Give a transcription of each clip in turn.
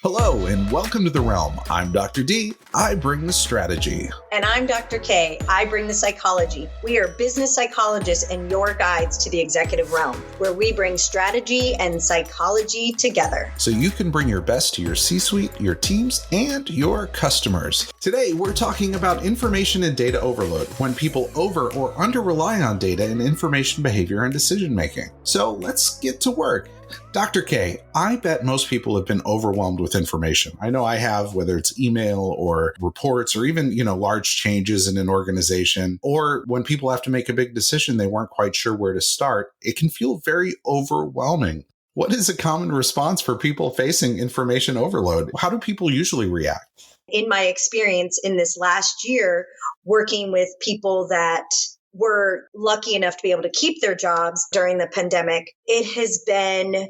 Hello and welcome to The Realm. I'm Dr. D. I bring the strategy. And I'm Dr. K. I bring the psychology. We are business psychologists and your guides to the executive realm, where we bring strategy and psychology together. So you can bring your best to your C-suite, your teams, and your customers. Today, we're talking about information and data overload, when people over or under rely on data in information behavior and decision making. So let's get to work. Dr. K, I bet most people have been overwhelmed with information. I know I have, whether it's email or reports or even, large changes in an organization, or when people have to make a big decision, they weren't quite sure where to start. It can feel very overwhelming. What is a common response for people facing information overload? How do people usually react? In my experience in this last year, working with people that were lucky enough to be able to keep their jobs during the pandemic, it has been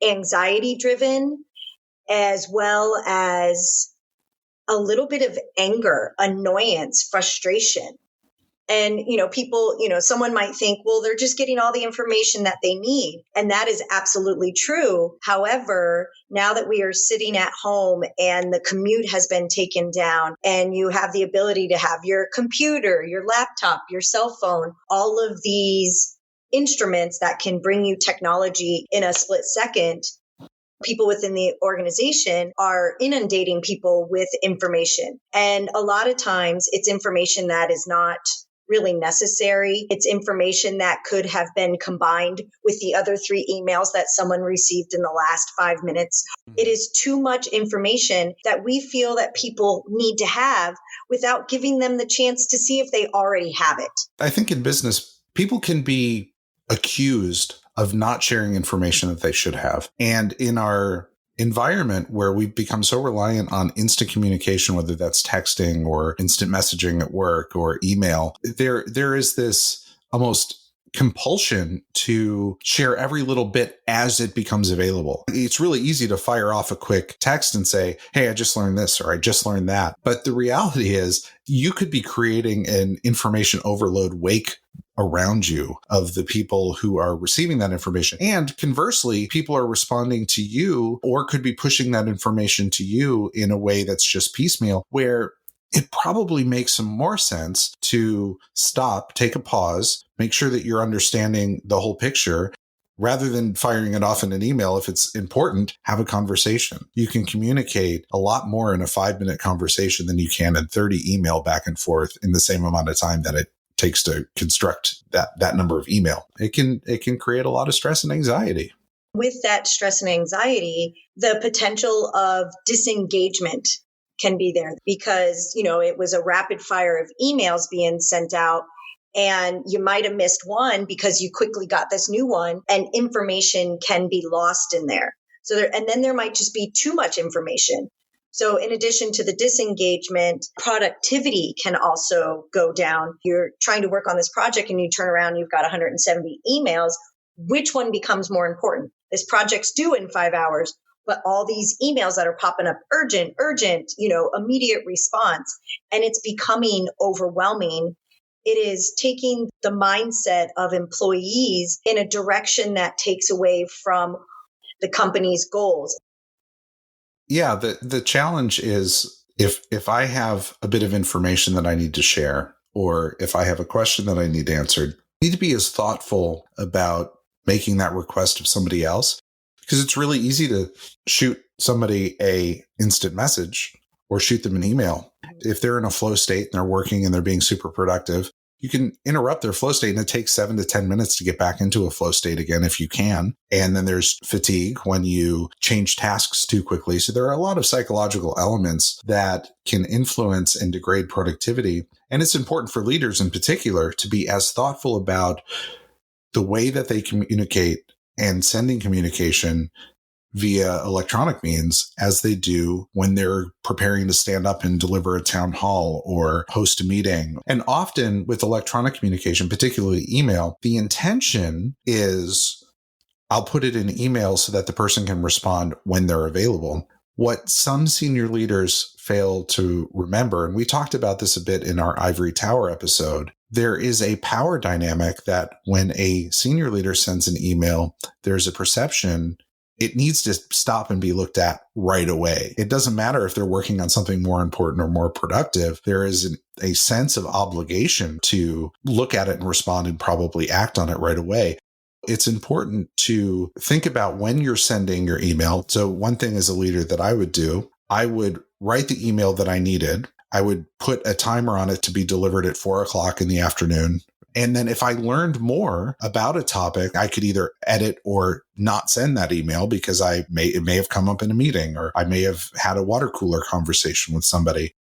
anxiety driven, as well as a little bit of anger, annoyance, frustration. And, people, someone might think, well, they're just getting all the information that they need. And that is absolutely true. However, now that we are sitting at home and the commute has been taken down and you have the ability to have your computer, your laptop, your cell phone, all of these instruments that can bring you technology in a split second, people within the organization are inundating people with information. And a lot of times it's information that is not really necessary. It's information that could have been combined with the other 3 emails that someone received in the last 5 minutes. It is too much information that we feel that people need to have without giving them the chance to see if they already have it. I think in business, people can be accused of not sharing information that they should have. And in our environment where we've become so reliant on instant communication, whether that's texting or instant messaging at work or email, there is this almost compulsion to share every little bit as it becomes available. It's really easy to fire off a quick text and say, hey, I just learned this or I just learned that. But the reality is you could be creating an information overload wake around you of the people who are receiving that information. And conversely, people are responding to you or could be pushing that information to you in a way that's just piecemeal, where it probably makes some more sense to stop, take a pause, make sure that you're understanding the whole picture. Rather than firing it off in an email, if it's important, have a conversation. You can communicate a lot more in a 5-minute conversation than you can in 30 email back and forth in the same amount of time that it takes to construct that number of email. It can create a lot of stress and anxiety. With that stress and anxiety, the potential of disengagement can be there because, it was a rapid fire of emails being sent out and you might have missed one because you quickly got this new one, and information can be lost in there. And then there might just be too much information. So in addition to the disengagement, productivity can also go down. You're trying to work on this project and you turn around, you've got 170 emails. Which one becomes more important? This project's due in 5 hours, but all these emails that are popping up, urgent, immediate response, and it's becoming overwhelming. It is taking the mindset of employees in a direction that takes away from the company's goals. Yeah, the challenge is if I have a bit of information that I need to share, or if I have a question that I need answered, I need to be as thoughtful about making that request of somebody else, because it's really easy to shoot somebody a instant message or shoot them an email. If they're in a flow state and they're working and they're being super productive, you can interrupt their flow state and it takes 7 to 10 minutes to get back into a flow state again if you can. And then there's fatigue when you change tasks too quickly. So there are a lot of psychological elements that can influence and degrade productivity. And it's important for leaders in particular to be as thoughtful about the way that they communicate and sending communication via electronic means as they do when they're preparing to stand up and deliver a town hall or host a meeting. And often with electronic communication, particularly email, the intention is I'll put it in email so that the person can respond when they're available. What some senior leaders fail to remember, and we talked about this a bit in our Ivory Tower episode, there is a power dynamic that when a senior leader sends an email, there's a perception it needs to stop and be looked at right away. It doesn't matter if they're working on something more important or more productive. There is a sense of obligation to look at it and respond and probably act on it right away. It's important to think about when you're sending your email. So one thing as a leader that I would do, I would write the email that I needed. I would put a timer on it to be delivered at 4:00 in the afternoon. And then if I learned more about a topic, I could either edit or not send that email because it may have come up in a meeting, or I may have had a water cooler conversation with somebody.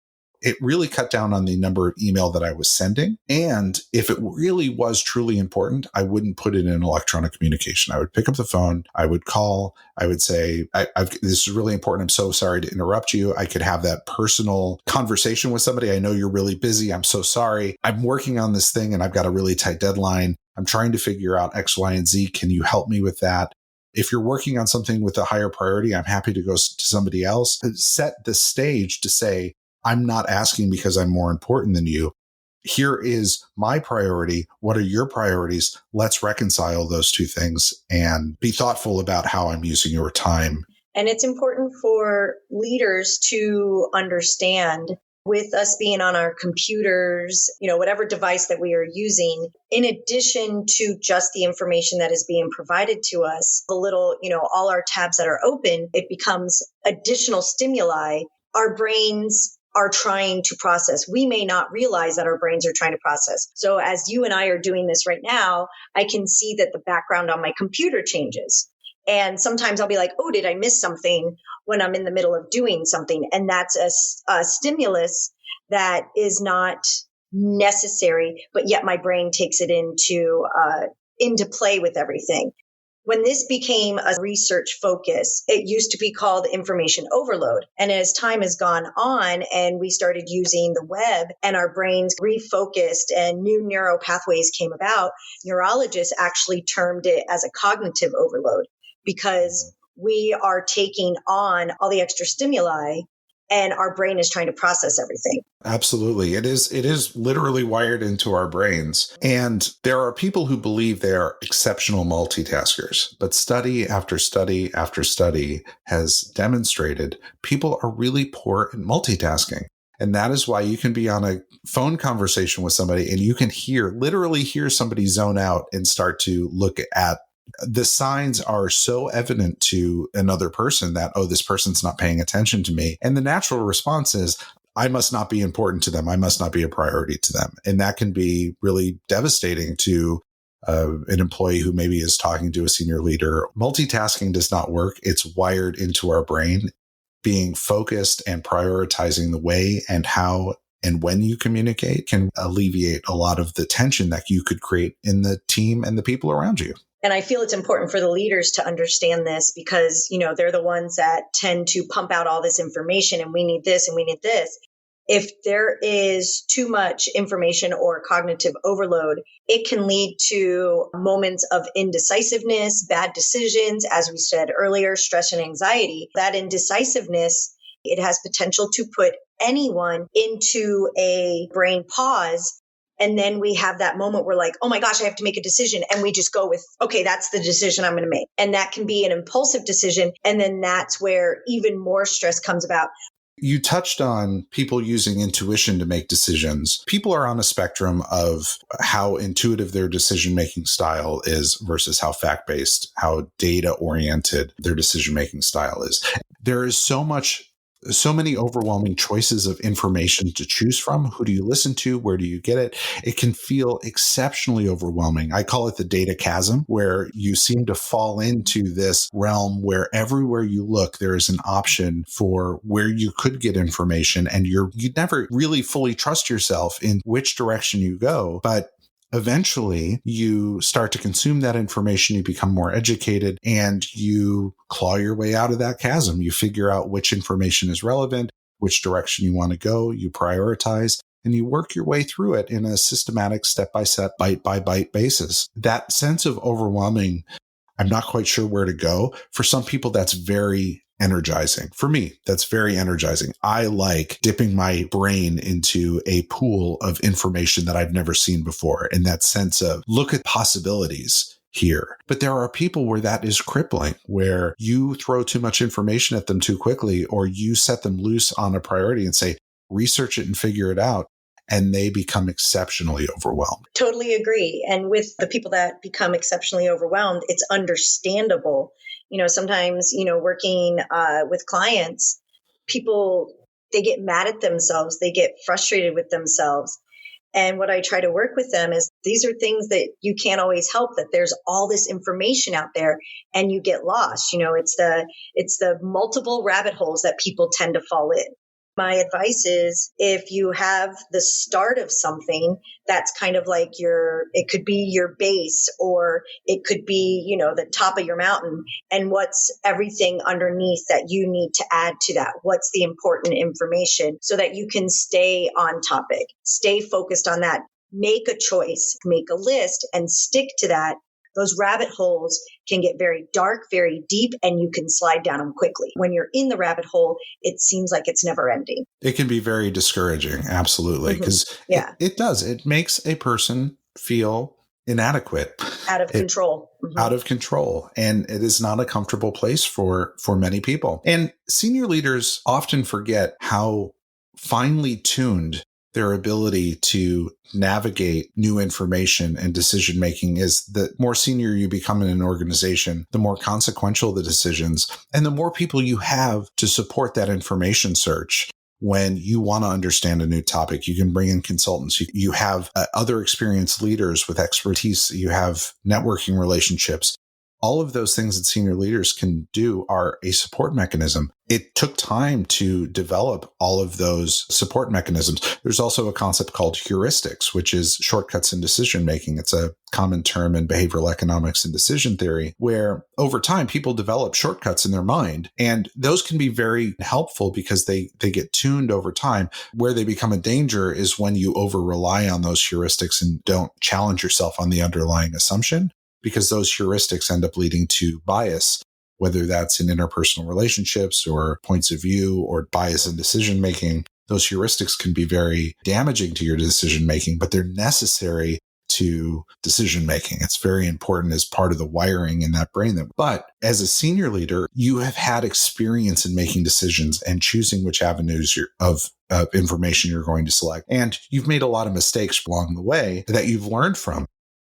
It really cut down on the number of email that I was sending. And if it really was truly important, I wouldn't put it in electronic communication. I would pick up the phone. I would call. I would say, this is really important. I'm so sorry to interrupt you. I could have that personal conversation with somebody. I know you're really busy. I'm so sorry. I'm working on this thing and I've got a really tight deadline. I'm trying to figure out X, Y, and Z. Can you help me with that? If you're working on something with a higher priority, I'm happy to go to somebody else. Set the stage to say, I'm not asking because I'm more important than you. Here is my priority. What are your priorities? Let's reconcile those two things and be thoughtful about how I'm using your time. And it's important for leaders to understand, with us being on our computers, whatever device that we are using, in addition to just the information that is being provided to us, all our tabs that are open, it becomes additional stimuli. Our brains are trying to process. We may not realize that our brains are trying to process. So as you and I are doing this right now, I can see that the background on my computer changes. And sometimes I'll be like, oh, did I miss something when I'm in the middle of doing something? And that's a stimulus that is not necessary, but yet my brain takes it into play with everything. When this became a research focus, it used to be called information overload. And as time has gone on and we started using the web and our brains refocused and new neural pathways came about, neurologists actually termed it as a cognitive overload, because we are taking on all the extra stimuli and our brain is trying to process everything. Absolutely. It is literally wired into our brains. And there are people who believe they are exceptional multitaskers, but study after study after study has demonstrated people are really poor at multitasking. And that is why you can be on a phone conversation with somebody and you can literally hear somebody zone out and start to look at the signs are so evident to another person that, oh, this person's not paying attention to me. And the natural response is, I must not be important to them. I must not be a priority to them. And that can be really devastating to an employee who maybe is talking to a senior leader. Multitasking does not work. It's wired into our brain. Being focused and prioritizing the way and how and when you communicate can alleviate a lot of the tension that you could create in the team and the people around you. And I feel it's important for the leaders to understand this because, they're the ones that tend to pump out all this information and we need this and we need this. If there is too much information or cognitive overload, it can lead to moments of indecisiveness, bad decisions, as we said earlier, stress and anxiety. That indecisiveness, it has potential to put anyone into a brain pause. And then we have that moment where like, oh my gosh, I have to make a decision. And we just go with, okay, that's the decision I'm going to make. And that can be an impulsive decision. And then that's where even more stress comes about. You touched on people using intuition to make decisions. People are on a spectrum of how intuitive their decision-making style is versus how fact-based, how data-oriented their decision-making style is. There is so many overwhelming choices of information to choose from. Who do you listen to? Where do you get it? It can feel exceptionally overwhelming. I call it the data chasm, where you seem to fall into this realm where everywhere you look, there is an option for where you could get information, and you never really fully trust yourself in which direction you go. But eventually, you start to consume that information, you become more educated, and you claw your way out of that chasm. You figure out which information is relevant, which direction you want to go, you prioritize, and you work your way through it in a systematic, step-by-step, bite-by-bite basis. That sense of overwhelming, I'm not quite sure where to go. For some people, that's very energizing. For me, that's very energizing. I like dipping my brain into a pool of information that I've never seen before. And that sense of look at possibilities. here. But there are people where that is crippling, where you throw too much information at them too quickly, or you set them loose on a priority and say, research it and figure it out. And they become exceptionally overwhelmed. Totally agree. And with the people that become exceptionally overwhelmed, it's understandable. Sometimes, working with clients, people, they get mad at themselves. They get frustrated with themselves. And what I try to work with them is these are things that you can't always help, that there's all this information out there and you get lost. It's the multiple rabbit holes that people tend to fall in. My advice is if you have the start of something that's kind of like it could be your base, or it could be, the top of your mountain, and what's everything underneath that you need to add to that? What's the important information so that you can stay on topic, stay focused on that, make a choice, make a list and stick to that. Those rabbit holes can get very dark, very deep, and you can slide down them quickly. When you're in the rabbit hole, it seems like it's never ending. It can be very discouraging, absolutely, because it does. It makes a person feel inadequate. Out of control. Out of control. And it is not a comfortable place for many people. And senior leaders often forget how finely tuned their ability to navigate new information and decision making is. The more senior you become in an organization, the more consequential the decisions and the more people you have to support that information search. When you want to understand a new topic, you can bring in consultants. You have other experienced leaders with expertise. You have networking relationships. All of those things that senior leaders can do are a support mechanism. It took time to develop all of those support mechanisms. There's also a concept called heuristics, which is shortcuts in decision making. It's a common term in behavioral economics and decision theory, where over time people develop shortcuts in their mind. And those can be very helpful because they get tuned over time. Where they become a danger is when you over rely on those heuristics and don't challenge yourself on the underlying assumption, because those heuristics end up leading to bias, whether that's in interpersonal relationships or points of view or bias in decision making. Those heuristics can be very damaging to your decision making, but they're necessary to decision making. It's very important as part of the wiring in that brain. But as a senior leader, you have had experience in making decisions and choosing which avenues of information you're going to select. And you've made a lot of mistakes along the way that you've learned from.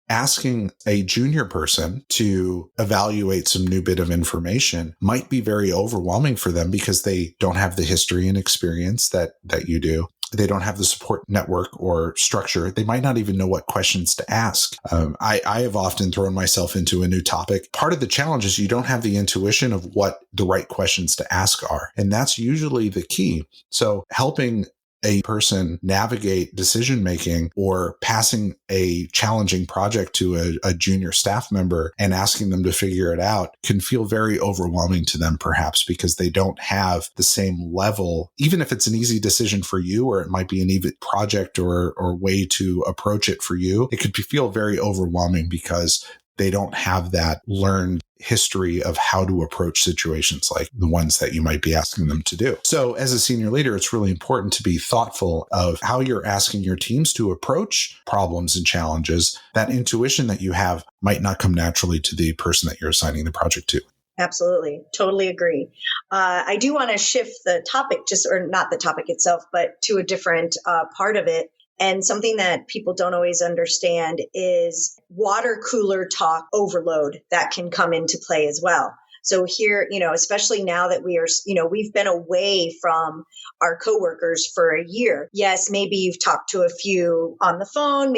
Asking a junior person to evaluate some new bit of information might be very overwhelming for them because they don't have the history and experience that you do. They don't have the support network or structure. They might not even know what questions to ask. I have often thrown myself into a new topic. Part of the challenge is you don't have the intuition of what the right questions to ask are. And that's usually the key. So helping a person navigate decision making or passing a challenging project to a junior staff member and asking them to figure it out can feel very overwhelming to them, perhaps because they don't have the same level, even if it's an easy decision for you, or it might be an even project or way to approach it for you. It could feel very overwhelming because they don't have that learned history of how to approach situations like the ones that you might be asking them to do. So as a senior leader, it's really important to be thoughtful of how you're asking your teams to approach problems and challenges. That intuition that you have might not come naturally to the person that you're assigning the project to. Absolutely. Totally agree. I do want to shift the topic, or not the topic itself, but to a different part of it. And something that people don't always understand is water cooler talk overload that can come into play as well. So here, especially now that we've been away from our coworkers for a year. Yes, maybe you've talked to a few on the phone,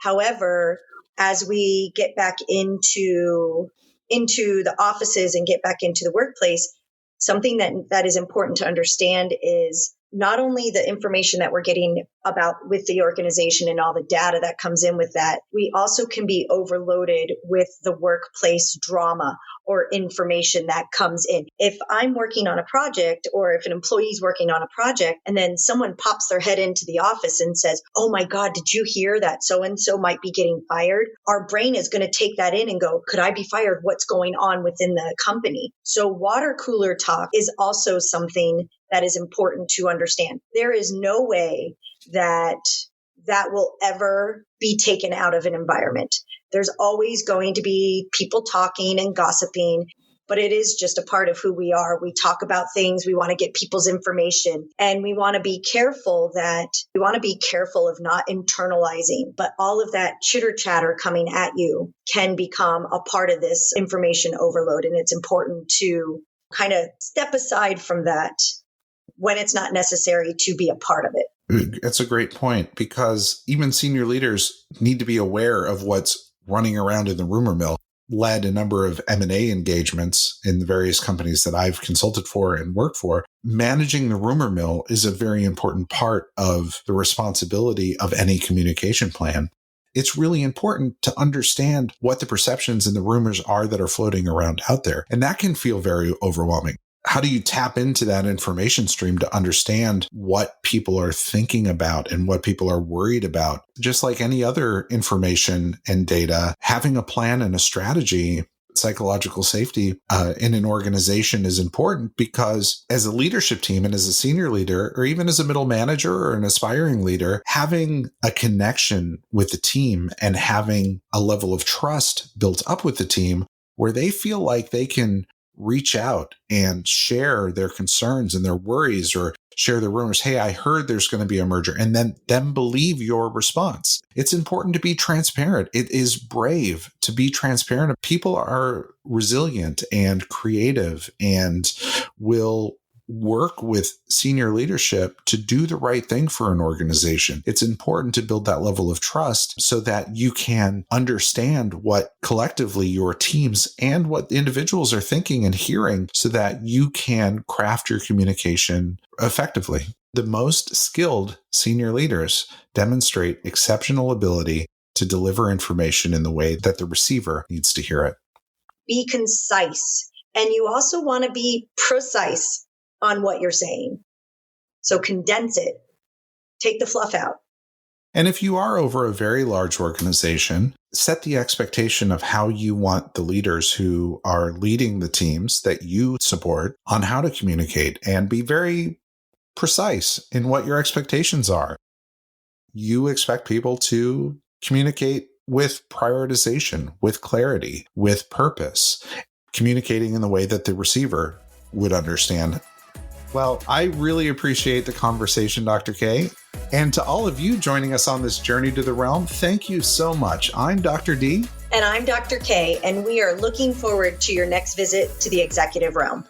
however, as we get back into the offices and get back into the workplace, something that is important to understand is not only the information that we're getting about with the organization and all the data that comes in with that, we also can be overloaded with the workplace drama or information that comes in. If I'm working on a project, or if an employee is working on a project and then someone pops their head into the office and says, "Oh my God, did you hear that so-and-so might be getting fired?" Our brain is going to take that in and go, "Could I be fired? What's going on within the company?" So water cooler talk is also something that is important to understand. There is no way that that will ever be taken out of an environment. There's always going to be people talking and gossiping, but it is just a part of who we are. We talk about things. We want to get people's information, and we want to be careful of not internalizing, but all of that chitter chatter coming at you can become a part of this information overload. And it's important to kind of step aside from that when it's not necessary to be a part of it. That's a great point, because even senior leaders need to be aware of what's running around in the rumor mill. Led a number of M&A engagements in the various companies that I've consulted for and worked for. Managing the rumor mill is a very important part of the responsibility of any communication plan. It's really important to understand what the perceptions and the rumors are that are floating around out there. And that can feel very overwhelming. How do you tap into that information stream to understand what people are thinking about and what people are worried about? Just like any other information and data, having a plan and a strategy, psychological safety in an organization is important, because as a leadership team and as a senior leader, or even as a middle manager or an aspiring leader, having a connection with the team and having a level of trust built up with the team where they feel like they can reach out and share their concerns and their worries, or share their rumors. Hey, I heard there's going to be a merger, and then them believe your response. It's important to be transparent. It is brave to be transparent. People are resilient and creative and will work with senior leadership to do the right thing for an organization. It's important to build that level of trust so that you can understand what collectively your teams and what individuals are thinking and hearing, so that you can craft your communication effectively. The most skilled senior leaders demonstrate exceptional ability to deliver information in the way that the receiver needs to hear it. Be concise. And you also want to be precise on what you're saying. So condense it. Take the fluff out. And if you are over a very large organization, set the expectation of how you want the leaders who are leading the teams that you support on how to communicate, and be very precise in what your expectations are. You expect people to communicate with prioritization, with clarity, with purpose, communicating in the way that the receiver would understand. Well, I really appreciate the conversation, Dr. K. And to all of you joining us on this journey to the realm, thank you so much. I'm Dr. D. And I'm Dr. K, and we are looking forward to your next visit to the executive realm.